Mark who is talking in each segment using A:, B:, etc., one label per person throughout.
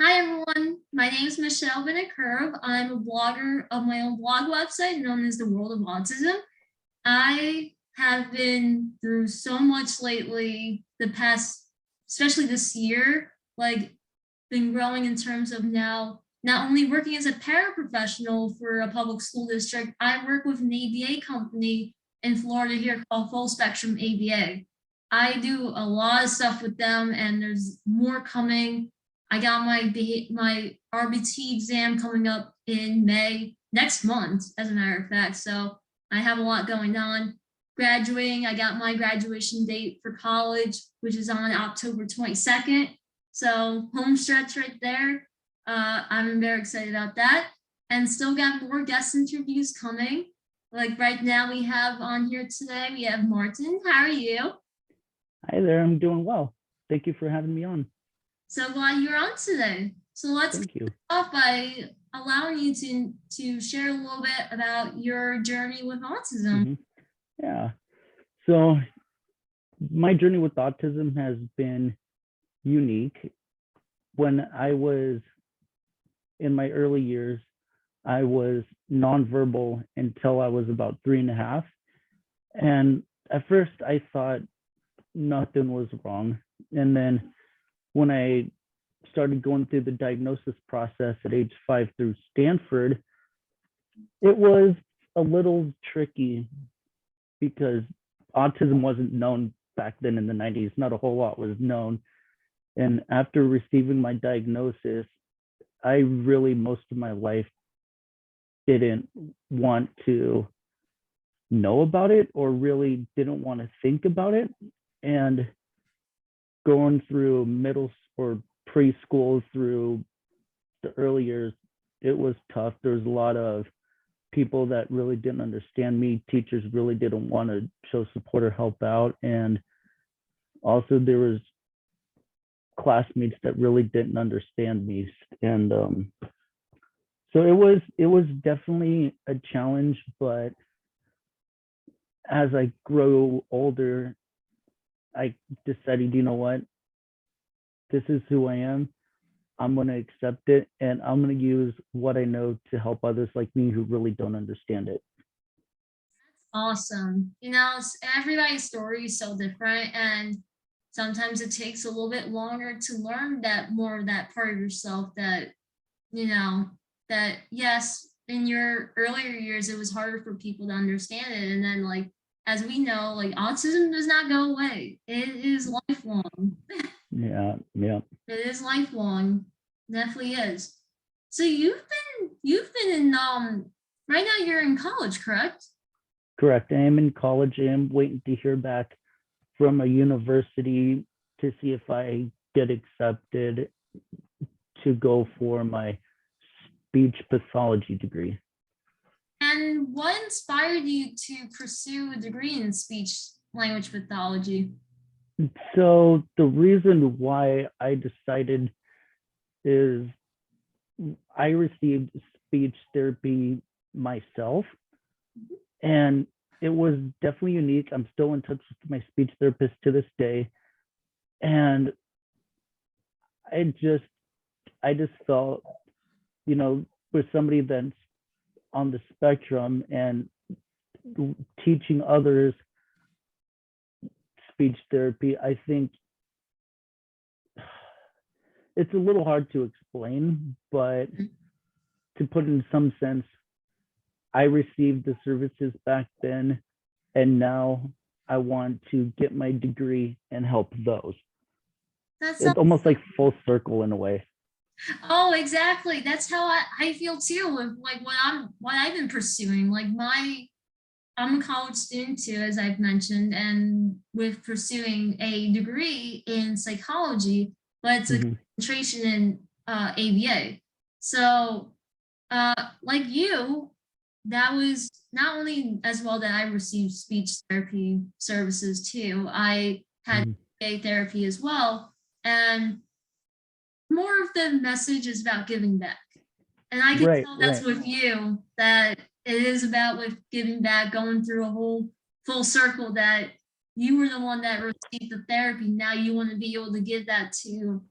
A: Hi everyone, my name is Michelle Curve. I'm a blogger of my own blog website known as the World of Autism. I have been through so much lately, the past, especially this year, been growing in terms of now not only working as a paraprofessional for a public school district, I work with an ABA company in Florida here called Full Spectrum ABA. I do a lot of stuff with them and there's more coming. I got my RBT exam coming up in May next month, as a matter of fact. So I have a lot going on. Graduating, I got my graduation date for college, which is on October 22nd. So home stretch right there. I'm very excited about that. And still got more guest interviews coming. Like right now we have on here today, we have Martin. How are you?
B: Hi there, I'm doing well. Thank you for having me on.
A: So glad you're on today. So let's
B: Thank you.
A: kick off by allowing you to share a little bit about your journey with autism.
B: Yeah. So my journey with autism has been unique. When I was in my early years, I was nonverbal until I was about 3.5. And at first I thought nothing was wrong. And then when I started going through the diagnosis process at age 5 through Stanford, it was a little tricky because autism wasn't known back then in the 90s. Not a whole lot was known. And after receiving my diagnosis, I really, most of my life, didn't want to know about it or really didn't want to think about it. And going through middle or preschool through the early years, it was tough. There was a lot of people that really didn't understand me. Teachers really didn't want to show support or help out. And also there was classmates that really didn't understand me. And so it was definitely a challenge, but as I grow older, I decided, you know what, this is who I am. I'm going to accept it, and I'm going to use what I know to help others like me who really don't understand it.
A: Awesome. Everybody's story is so different, and sometimes it takes a little bit longer to learn that more of that part of yourself that, that yes, in your earlier years, it was harder for people to understand it. And then as we know, autism does not go away. It is lifelong.
B: Yeah, yeah.
A: It is lifelong. Definitely is. So you've been in right now you're in college, correct?
B: Correct. I am in college. I am waiting to hear back from a university to see if I get accepted to go for my speech pathology degree.
A: And what inspired you to pursue a degree in speech language pathology?
B: So the reason why I decided is I received speech therapy myself, and it was definitely unique. I'm still in touch with my speech therapist to this day, and I just felt, with somebody that's on the spectrum and teaching others speech therapy, I think it's a little hard to explain, but to put in some sense, I received the services back then, and now I want to get my degree and help those.
A: That's
B: It's almost like full circle in a way.
A: Oh, exactly. That's how I feel too with what I've been pursuing. I'm a college student too, as I've mentioned, and with pursuing a degree in psychology, but it's a concentration in ABA. So like you, that was not only as well that I received speech therapy services too. I had ABA therapy as well. And more of the message is about giving back. And I can tell that's with you, that it is about with giving back, going through a whole full circle, that you were the one that received the therapy. Now you want to be able to give that to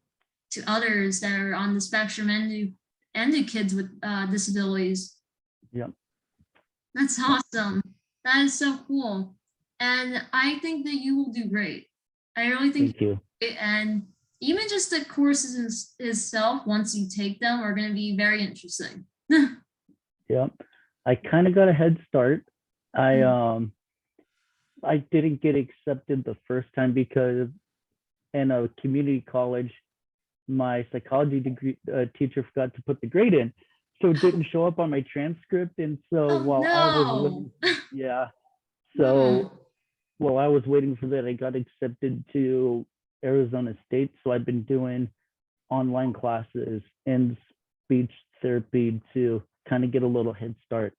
A: to others that are on the spectrum and to kids with disabilities.
B: Yep.
A: That's awesome. That is so cool. And I think that you will do great. I really think
B: Thank you.
A: and even just the courses itself, once you take them, are going to be very interesting.
B: Yep. I kind of got a head start. I didn't get accepted the first time because in a community college, my psychology degree teacher forgot to put the grade in, so it didn't show up on my transcript. And so
A: Oh
B: while I was waiting,
A: no.
B: yeah,
A: Hmm.
B: so while I was waiting for that, I got accepted to Arizona State. So I've been doing online classes and speech therapy to kind of get a little head start.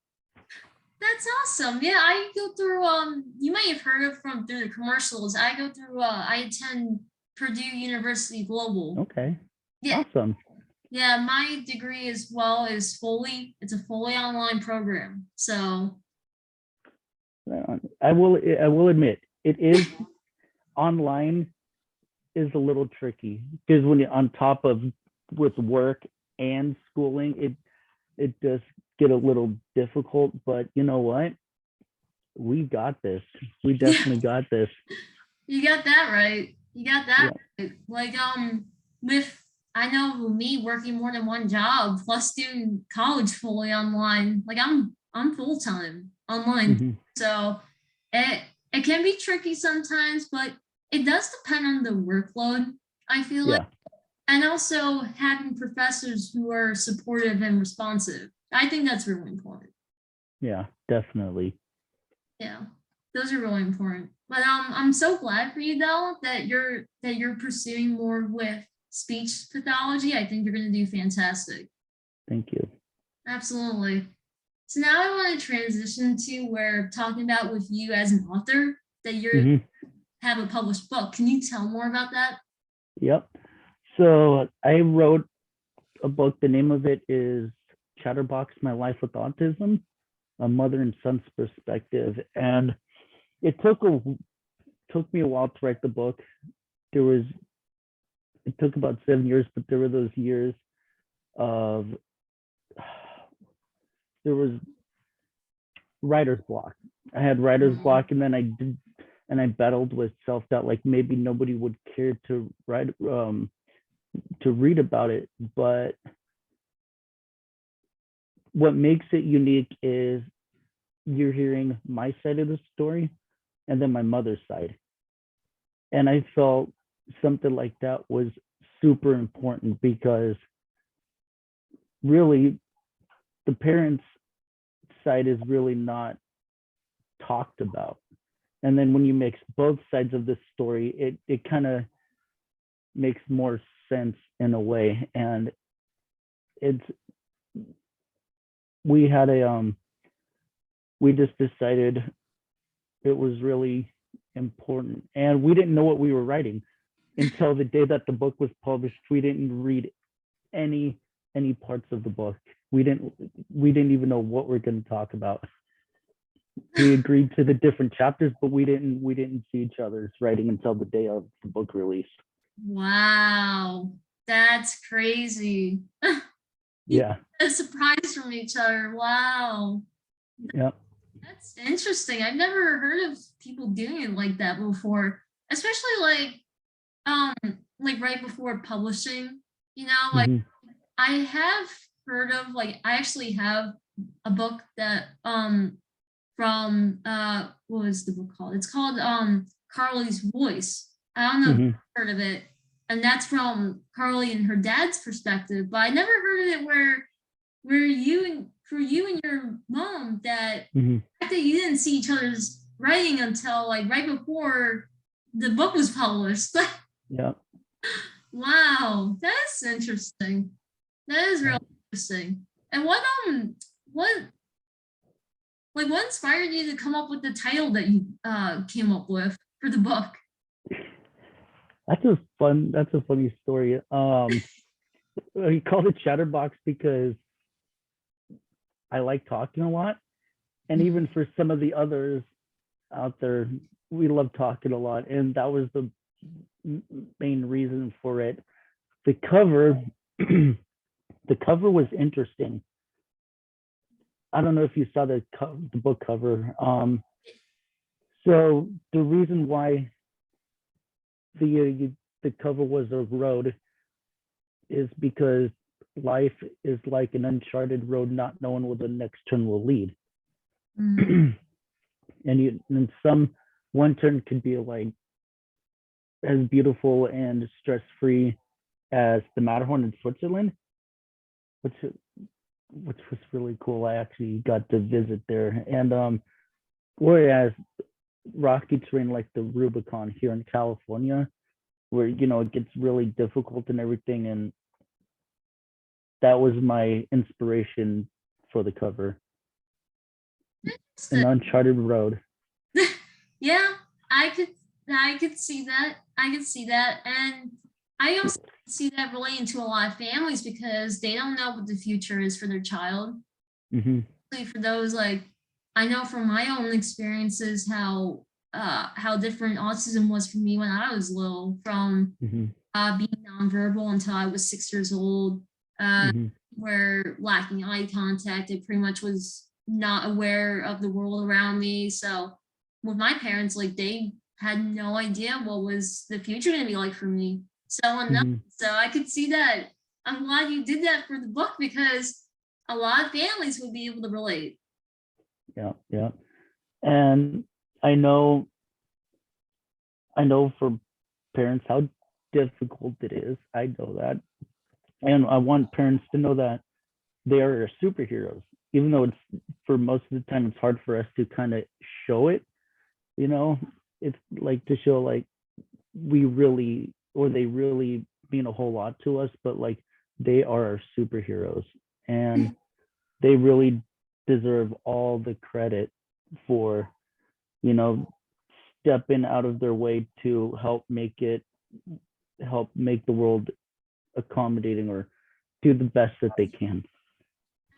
A: That's awesome. Yeah, I go through you might have heard of from through the commercials. I go through I attend Purdue University Global.
B: Okay,
A: Yeah.
B: awesome.
A: Yeah, my degree as well is it's a fully online program. So
B: I will admit it is online is a little tricky because when you're on top of with work and schooling, it does get a little difficult. But you know what? We got this. We definitely got this.
A: you got that right. You got that
B: Yeah.
A: right. Like with I know me working more than one job plus doing college fully online. Like I'm full time online.
B: Mm-hmm.
A: So it it can be tricky sometimes, but it does depend on the workload, I feel like.
B: Yeah.
A: And also having professors who are supportive and responsive. I think that's really important.
B: Yeah. Definitely.
A: Yeah, those are really important. But I'm so glad for you though that you're pursuing more with speech pathology. I think you're going to do fantastic.
B: Thank you.
A: Absolutely. So now I want to transition to where talking about with you as an author that you
B: Mm-hmm.
A: have a published book. Can you tell more about that?
B: Yep. So I wrote a book. The name of it is Chatterbox: My Life with Autism, a mother and son's perspective. And it took me a while to write the book. There was it took about 7 years, but there were those years of there was writer's block. I had writer's block, and then I battled with self-doubt, like maybe nobody would care to write to read about it. But what makes it unique is you're hearing my side of the story and then my mother's side. And I felt something like that was super important because really the parents' side is really not talked about. And then when you mix both sides of the story, it kind of makes more sense in a way. And it's we had a we just decided it was really important, and we didn't know what we were writing until the day that the book was published. We didn't read any parts of the book. We didn't even know what we're going to talk about. We agreed to the different chapters, but we didn't see each other's writing until the day of the book release.
A: Wow, that's crazy. You
B: Yeah.
A: get a surprise from each other. Wow.
B: Yeah.
A: That's interesting. I've never heard of people doing it like that before, especially like right before publishing, you know, like
B: Mm-hmm.
A: I have heard of like I actually have a book that from what was the book called? It's called Carly's Voice. I don't know if
B: Mm-hmm.
A: you've heard of it. And that's from Carly and her dad's perspective, but I never heard of it where you and for you and your mom that
B: Mm-hmm.
A: that you didn't see each other's writing until like right before the book was published.
B: Yeah.
A: Wow, that's interesting. That is
B: Yeah.
A: really interesting. And what what inspired you to come up with the title that you came up with for the book?
B: That's a funny story. We called it Chatterbox because I like talking a lot. And even for some of the others out there, we love talking a lot. And that was the main reason for it. the cover, the cover was interesting. I don't know if you saw the book cover. So the reason why the cover was a road is because life is like an uncharted road, not knowing where the next turn will lead.
A: Mm.
B: And some one turn could be like as beautiful and stress free as the Matterhorn in Switzerland, which was really cool. I actually got to visit there, and whereas rocky terrain like the Rubicon here in California, where it gets really difficult and everything, and that was my inspiration for the cover. An uncharted road.
A: Yeah, I could I could see that. I could see that. And I also see that relating to a lot of families because they don't know what the future is for their child.
B: Mm-hmm.
A: For those like I know from my own experiences how different autism was for me when I was little, from
B: Mm-hmm.
A: being nonverbal until I was 6 years old, uh,
B: Mm-hmm.
A: where lacking eye contact, I pretty much was not aware of the world around me. So with my parents, like they had no idea what was the future going to be like for me.
B: Mm-hmm.
A: So I could see that. I'm glad you did that for the book because a lot of families would be able to relate.
B: Yeah, yeah. And I know for parents how difficult it is. I know that. And I want parents to know that they are superheroes, even though it's for most of the time it's hard for us to kind of show it. You know, it's like to show like we really or they really mean a whole lot to us, but like they are our superheroes and they really deserve all the credit for, you know, stepping out of their way to help make the world accommodating or do the best that they can.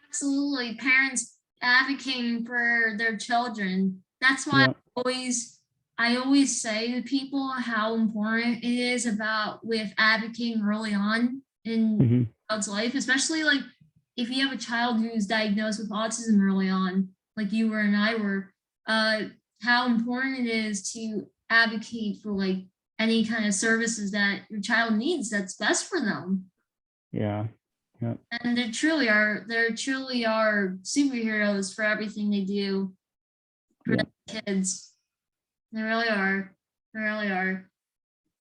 A: Absolutely. Parents advocating for their children. That's why
B: Yeah.
A: I always say to people how important it is about with advocating early on in
B: Mm-hmm.
A: a child's life, especially like if you have a child who's diagnosed with autism early on, like you were and I were, uh, how important it is to advocate for like any kind of services that your child needs that's best for them.
B: Yeah. Yeah.
A: And they truly are superheroes for everything they do for
B: Yeah.
A: the kids. They really are. They really are.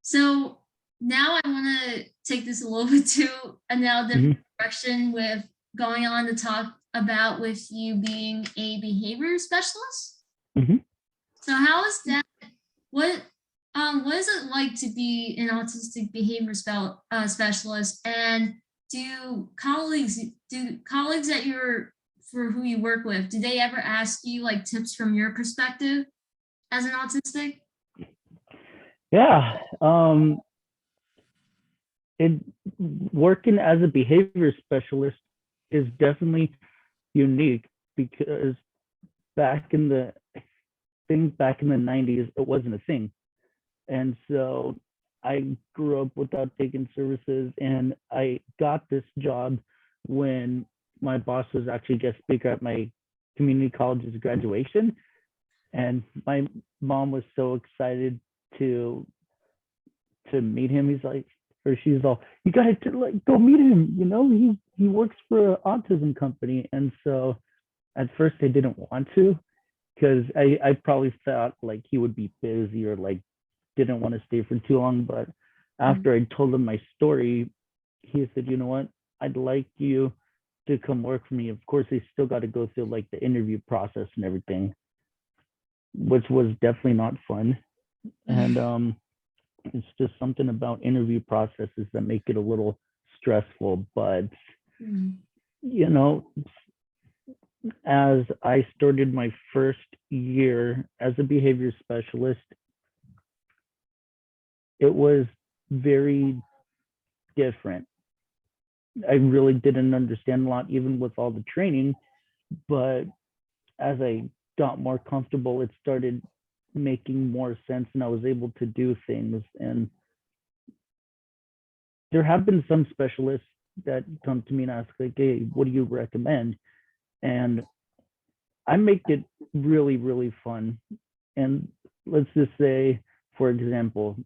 A: So now I want to take this a little bit to a now different
B: Mm-hmm.
A: direction with going on to talk about with you being a behavior specialist.
B: Mm-hmm.
A: So how is that? What what is it like to be an autistic behavior specialist? And do colleagues that you're for who you work with, do they ever ask you like tips from your perspective as an autistic?
B: Yeah. It Working as a behavior specialist is definitely unique because back in the back in the 90s it wasn't a thing, and so I grew up without taking services, and I got this job when my boss was actually guest speaker at my community college's graduation, and my mom was so excited to meet him. He's like, or she's all, you got to like go meet him. He works for an autism company, and so at first I didn't want to because I probably thought like he would be busy or like didn't want to stay for too long. But after I told him my story, he said, you know what, I'd like you to come work for me. Of course, they still got to go through like the interview process and everything, which was definitely not fun. And it's just something about interview processes that make it a little stressful. But you know, as I started my first year as a behavior specialist, it was very different. I really didn't understand a lot, even with all the training. But as I got more comfortable, it started making more sense, and I was able to do things. And there have been some specialists that come to me and ask like, hey, what do you recommend? And I make it really, really fun. And let's just say, for example,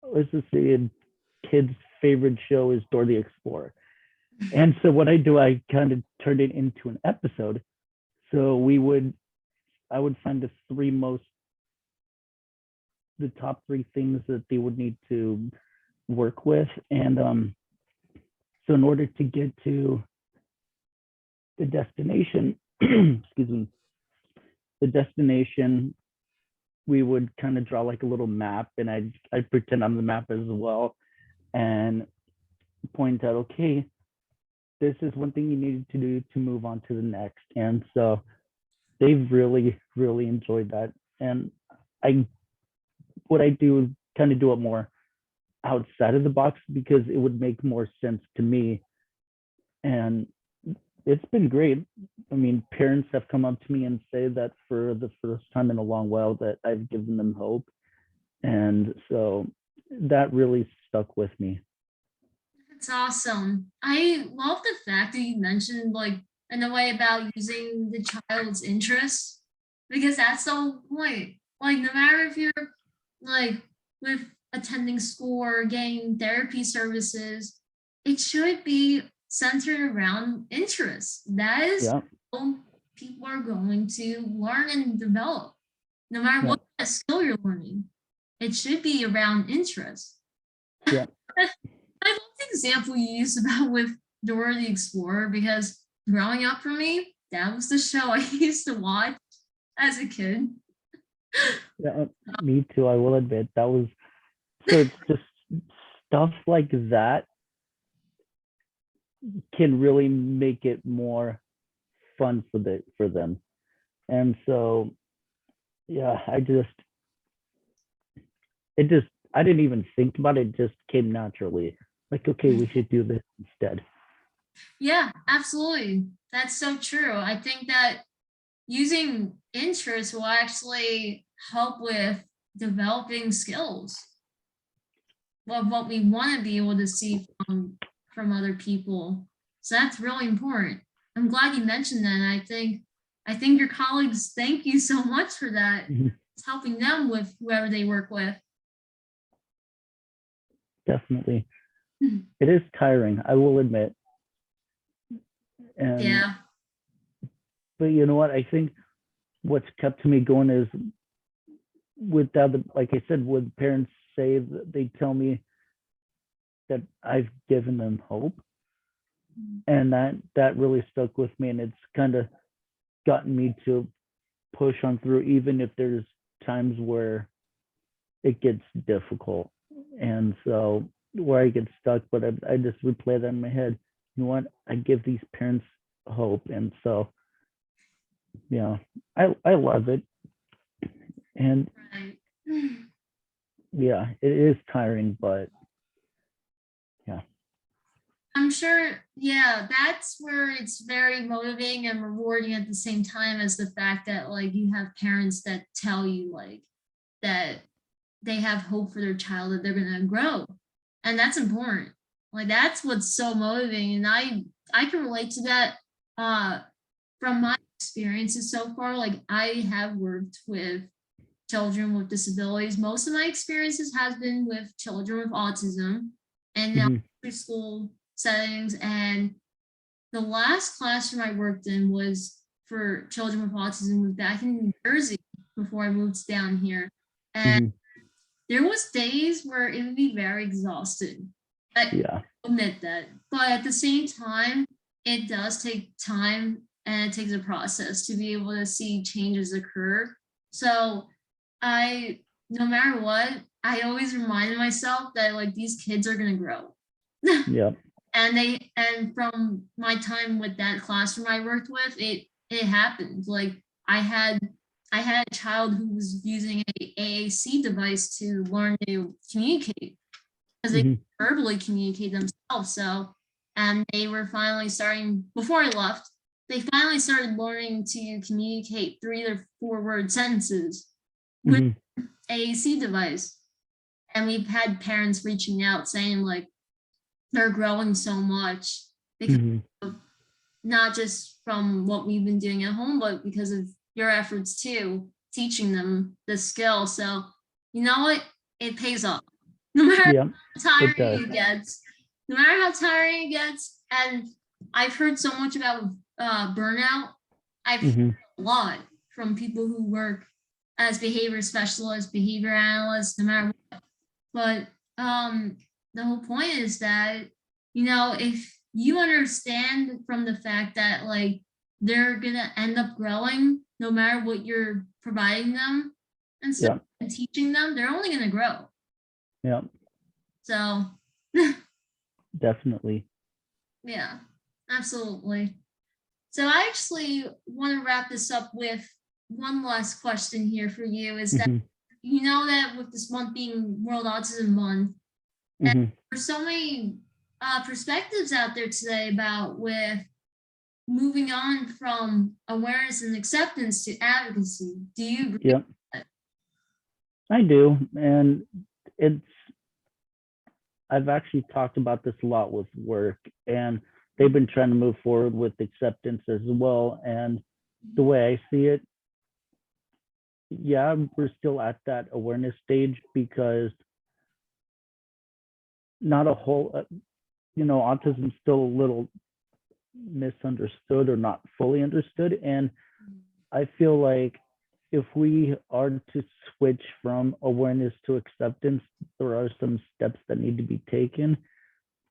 B: let's just say a kid's favorite show is Dora the Explorer. And so what I do, I kind of turn it into an episode. So I would find the top three things that they would need to work with. And so in order to get to the destination, excuse me, the destination, we would kind of draw like a little map, and I'd pretend I'm the map as well and point out, okay, this is one thing you needed to do to move on to the next. And so they've really, really enjoyed that. And what I do is kind of do it more outside of the box because it would make more sense to me. And it's been great. I mean, parents have come up to me and say that for the first time in a long while that I've given them hope. And so that really stuck with me.
A: That's awesome. I love the fact that you mentioned like in a way about using the child's interests because that's the whole point. Like no matter if you're like with attending school or getting therapy services, it should be centered around interests. That is
B: Yeah.
A: how people are going to learn and develop. No matter
B: Yeah.
A: what kind of skill you're learning, it should be around interest.
B: Yeah.
A: I love the example you used about with Dora the Explorer because growing up for me, that was the show I used to watch as a kid.
B: Yeah, me too. I will admit that was so. It's just stuff like that can really make it more fun for them. And so, yeah, I didn't even think about it. It just came naturally. Like, okay, we should do this instead.
A: Yeah, absolutely. That's so true. I think that using interest will actually help with developing skills of what we want to be able to see from other people. So that's really important. I'm glad you mentioned that. And I think your colleagues thank you so much for that. It's helping them with whoever they work with.
B: Definitely. It is tiring, I will admit. And
A: Yeah.
B: but you know what? I think what's kept me going is without the, like I said, when parents say that they tell me that I've given them hope, and that really stuck with me, and it's kind of gotten me to push on through, even if there's times where it gets difficult, and so where I get stuck. But I just replay that in my head. You know what? I give these parents hope, and so yeah, I love it, and
A: Right.
B: yeah, it is tiring, but yeah.
A: I'm sure, yeah, that's where it's very motivating and rewarding at the same time as the fact that like you have parents that tell you like that they have hope for their child that they're gonna grow. And that's important. Like that's what's so motivating. And I can relate to that from my experiences so far. Like I have worked with children with disabilities. Most of my experiences has been with children with autism and now preschool settings. And the last classroom I worked in was for children with autism was back in New Jersey before I moved down here. And there was days where it would be very exhausting. I admit that. But at the same time, it does take time and it takes a process to be able to see changes occur. So no matter what, I always reminded myself that like these kids are gonna grow.
B: Yeah.
A: And from my time with that classroom I worked with, it happened. Like I had a child who was using a AAC device to learn to communicate because they verbally communicate themselves. So, and they were finally starting before I left. They finally started learning to communicate 3 or 4 word sentences with AAC device. And we've had parents reaching out saying like they're growing so much because
B: Mhm.
A: of not just from what we've been doing at home, but because of your efforts too, teaching them the skill. So you know what? It pays off. No matter
B: Yeah,
A: how
B: it
A: tiring
B: does.
A: it gets, no matter how tiring it gets. And I've heard so much about burnout. I've heard
B: Mhm.
A: a lot from people who work as behavior specialists, behavior analysts, no matter what. But the whole point is that, you know, if you understand from the fact that like they're gonna end up growing no matter what you're providing them and stuff
B: Yeah,
A: and teaching them, they're only gonna grow.
B: yeah,
A: So
B: definitely.
A: yeah, absolutely. So I actually want to wrap this up with one last question here for you is that
B: Mhm.
A: you know that with this month being World Autism Month, and
B: Mhm.
A: there's so many perspectives out there today about with moving on from awareness and acceptance to advocacy. Do you agree with
B: Yeah,
A: that?
B: I do, and it's I've actually talked about this a lot with work, and they've been trying to move forward with acceptance as well. And the way I see it, yeah, we're still at that awareness stage because not a whole, autism's still a little misunderstood or not fully understood. And I feel like if we are to switch from awareness to acceptance, there are some steps that need to be taken.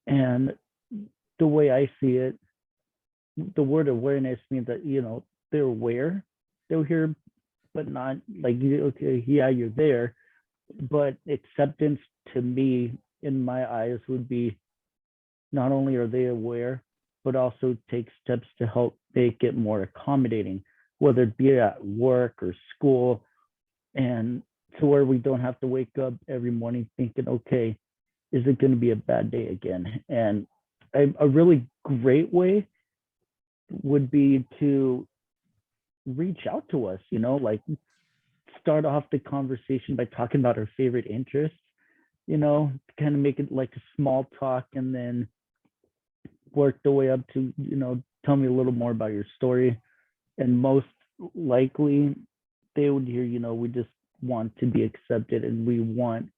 B: And the way I see it, the word awareness means that, they're aware, they're here, but not like, okay, yeah, you're there. But acceptance to me, in my eyes, would be not only are they aware, but also take steps to help make it more accommodating, whether it be at work or school, and to where we don't have to wake up every morning thinking, okay, is it going to be a bad day again? And a really great way would be to reach out to us, like start off the conversation by talking about our favorite interests, kind of make it like a small talk and then work the way up to, tell me a little more about your story. And most likely they would hear, we just want to be accepted and we want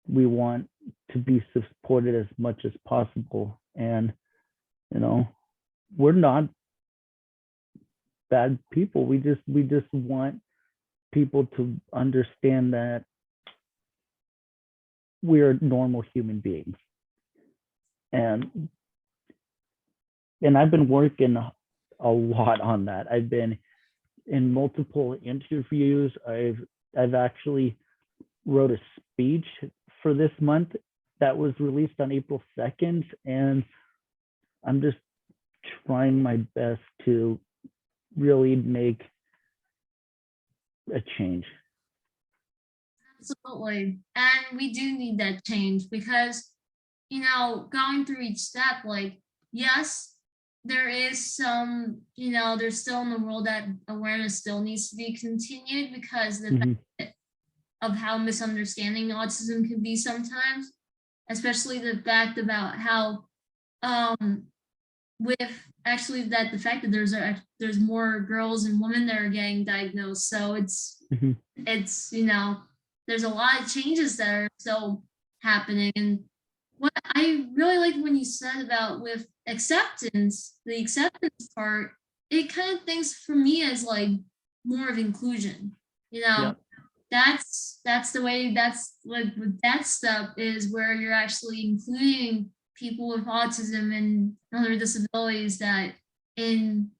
B: to be supported as much as possible. And, you know, we're not bad people. We just want people to understand that we're normal human beings. And I've been working a lot on that. I've been in multiple interviews. I've actually wrote a speech for this month that was released on April 2nd, and I'm just trying my best to really make a change.
A: Absolutely. And we do need that change because, you know, going through each step, like, yes, there is some, you know, there's still in the world that awareness still needs to be continued because the
B: Mm-hmm.
A: fact of how misunderstanding autism can be sometimes, especially the fact about how um with actually that the fact that there's more girls and women that are getting diagnosed. So
B: Mm-hmm.
A: it's you know there's a lot of changes that are still happening. And what I really like when you said about with acceptance, the acceptance part, it kind of thinks for me as like more of inclusion. You know,
B: Yep.
A: that's the way. That's like with that step is where you're actually including people with autism and other disabilities that in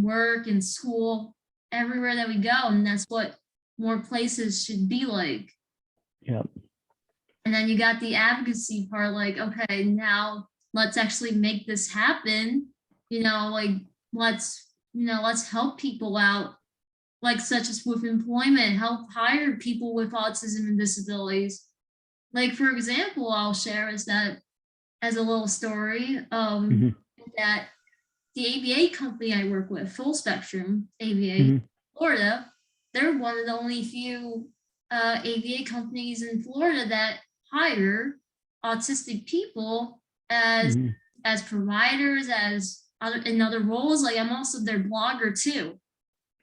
A: work and school everywhere that we go, and that's what more places should be like.
B: Yep.
A: And then you got the advocacy part, like, okay, now let's actually make this happen. You know, like let's help people out, like such as with employment, help hire people with autism and disabilities. Like for example, I'll share is that as a little story,
B: Mm-hmm.
A: that the ABA company I work with, Full Spectrum ABA,
B: Mm-hmm.
A: Florida, they're one of the only few ABA companies in Florida that hire autistic people as
B: Mhm.
A: as providers, as other in other roles. Like I'm also their blogger too.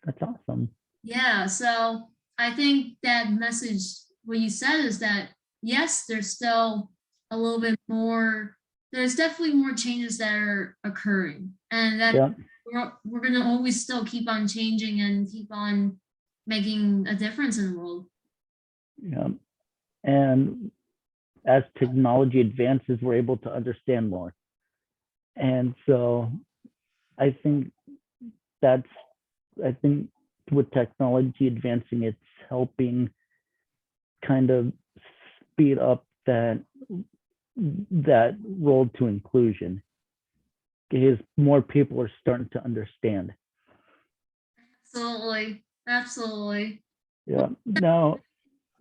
B: That's awesome.
A: Yeah, so I think that message, what you said is that yes, there's still a little bit more, there's definitely more changes that are occurring, and that
B: Yeah.
A: we're going to always still keep on changing and keep on making a difference in the world.
B: Yeah. And as technology advances, we're able to understand more. And so I think that's, I think with technology advancing, it's helping kind of speed up that road to inclusion because more people are starting to understand.
A: Absolutely. Absolutely.
B: Yeah. Now,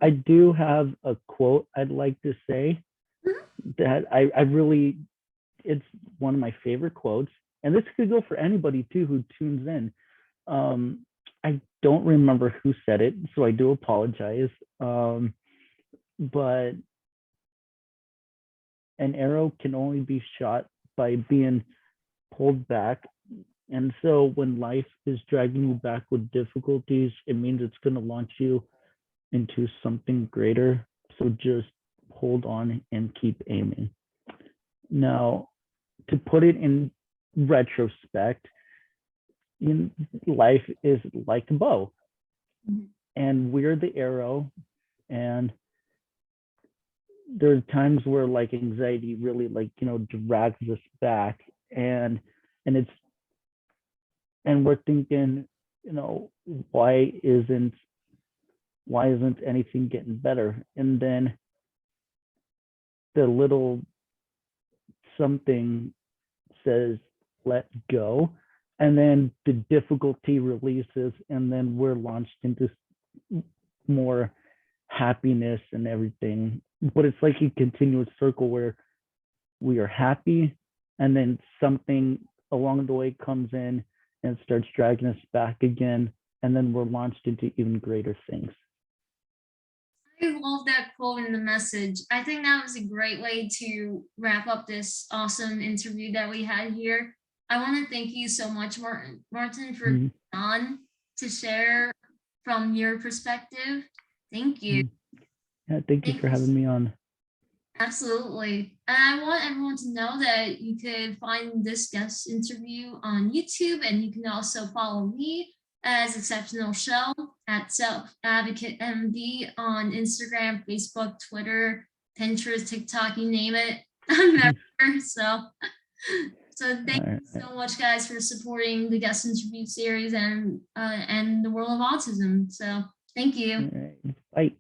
B: I do have a quote I'd like to say
A: Mhm.
B: that I really, it's one of my favorite quotes. And this could go for anybody too who tunes in. I don't remember who said it, so I do apologize. But an arrow can only be shot by being pulled back. And so when life is dragging you back with difficulties, it means it's going to launch you into something greater. So just hold on and keep aiming. Now, to put it in retrospect, life is like a bow,
A: Mhm.
B: and we're the arrow. And there's times where like anxiety really drags us back, and and it's and we're thinking, you know, why isn't anything getting better? And then the little something says, let go. And then the difficulty releases, and then we're launched into more happiness and everything. But it's like a continuous circle where we are happy, and then something along the way comes in and starts dragging us back again. And then we're launched into even greater things.
A: I love that quote in the message. I think that was a great way to wrap up this awesome interview that we had here. I want to thank you so much, Martin, for
B: Mm-hmm.
A: being on to share from your perspective. Thank you.
B: Yeah, thank you
A: Thank
B: for
A: you.
B: having me on.
A: Absolutely. And I want everyone to know that you could find this guest interview on YouTube, and you can also follow me as Exceptional Shell at Self Advocate MD on Instagram, Facebook, Twitter, Pinterest, TikTok, you name it. I'm everywhere. So thank
B: All
A: you
B: right.
A: so much, guys, for supporting the guest interview series and the World of Autism. So thank you.
B: All right. Bye.